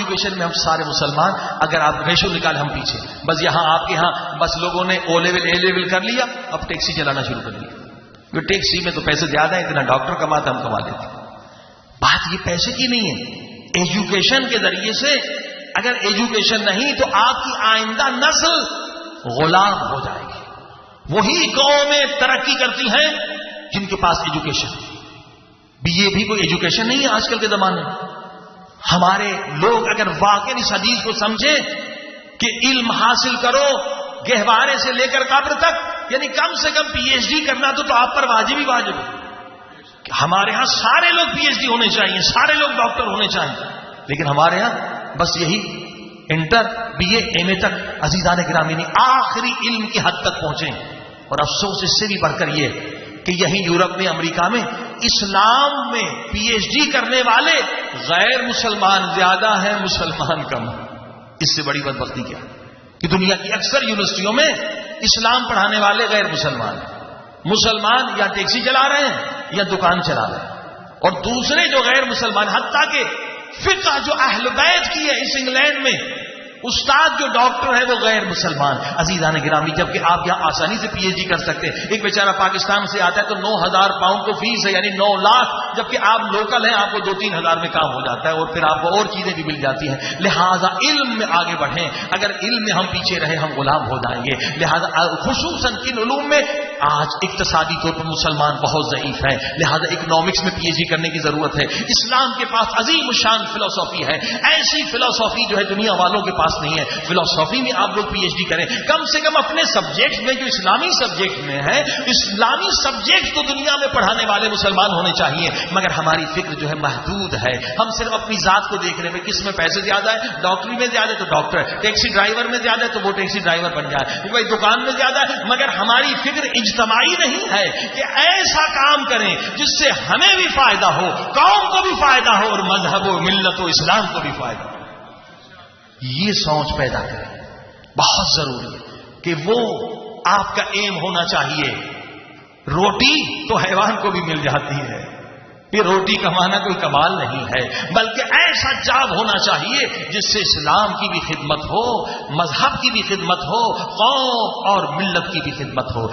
Education میں ہم سارے مسلمان، اگر آپ ریشو نکالیں ہم پیچھے، بس یہاں آپ کے یہاں بس لوگوں نے او لیول اے لیول کر لیا، اب ٹیکسی چلانا شروع کر دیا. جو ٹیکسی میں تو پیسے زیادہ ہیں، اتنا ڈاکٹر کماتا ہم کما لیتے. بات یہ پیسے کی نہیں ہے. ایجوکیشن کے ذریعے سے، اگر ایجوکیشن نہیں تو آپ کی آئندہ نسل غلام ہو جائے گی. وہی قومیں ترقی کرتی ہیں جن کے پاس ایجوکیشن. BA بھی کوئی ایجوکیشن نہیں ہے آج کل کے زمانے میں. ہمارے لوگ اگر واقعی اس حدیث کو سمجھیں کہ علم حاصل کرو گہوارے سے لے کر قبر تک، یعنی کم سے کم PhD کرنا تو آپ پر واجب ہی واجب ہے. ہمارے ہاں سارے لوگ PhD ہونے چاہیے، سارے لوگ ڈاکٹر ہونے چاہیے، لیکن ہمارے ہاں بس یہی انٹر BA MA تک. عزیزان گرامی نہیں، آخری علم کی حد تک پہنچے. اور افسوس اس سے بھی بڑھ کر یہ کہ یہی یورپ میں، امریکہ میں اسلام میں PhD کرنے والے غیر مسلمان زیادہ ہیں، مسلمان کم. اس سے بڑی بدبختی کیا کہ دنیا کی اکثر یونیورسٹیوں میں اسلام پڑھانے والے غیر مسلمان. مسلمان یا ٹیکسی چلا رہے ہیں یا دکان چلا رہے ہیں، اور دوسرے جو غیر مسلمان، حتیٰ کہ فقہ جو اہل بیت کی ہے اس انگلینڈ میں، استاد جو ڈاکٹر ہے وہ غیر مسلمان. عزیزان گرامی، جبکہ آپ یہاں آسانی سے PhD کر سکتے ہیں. ایک بیچارہ پاکستان سے آتا ہے تو 9,000 پاؤنڈ کو فیس ہے، یعنی 9 لاکھ، جبکہ آپ لوکل ہیں آپ کو 2-3 ہزار میں کام ہو جاتا ہے، اور پھر آپ کو اور چیزیں بھی مل جاتی ہیں. لہٰذا علم میں آگے بڑھیں. اگر علم میں ہم پیچھے رہے ہم غلام ہو جائیں گے. لہٰذا خصوصاً کن علوم میں آج اقتصادی طور پر مسلمان بہت ضعیف ہیں، لہٰذا اکنامکس میں PhD کرنے کی ضرورت ہے. اسلام کے پاس عظیم الشان فلسفی ہے، ایسی فلسفی جو ہے دنیا والوں کے پاس نہیں ہے. فلسفی میں آپ لوگ PhD کریں، کم سے کم اپنے سبجیکٹ میں جو اسلامی سبجیکٹ میں ہے، اسلامی سبجیکٹ کو دنیا میں پڑھانے والے مسلمان ہونے چاہیے. مگر ہماری فکر جو ہے محدود ہے. ہم صرف اپنی ذات کو دیکھ رہے ہیں، کس میں پیسے زیادہ ہے، ڈاکٹری میں زیادہ ہے تو ڈاکٹر ہے، ٹیکسی ڈرائیور میں زیادہ ہے تو وہ ٹیکسی ڈرائیور بن جائے، بھائی دکان میں زیادہ ہے. مگر ہماری فکر اجتماعی نہیں ہے کہ ایسا کام کریں جس سے ہمیں بھی فائدہ ہو، قوم کو بھی فائدہ ہو، اور مذہب و ملت و اسلام کو بھی فائدہ ہو. یہ سوچ پیدا کریں. بہت ضروری ہے کہ وہ آپ کا ایم ہونا چاہیے. روٹی تو حیوان کو بھی مل جاتی ہے، یہ روٹی کمانا کوئی کمال نہیں ہے، بلکہ ایسا جاب ہونا چاہیے جس سے اسلام کی بھی خدمت ہو، مذہب کی بھی خدمت ہو، قوم اور ملت کی بھی خدمت ہو.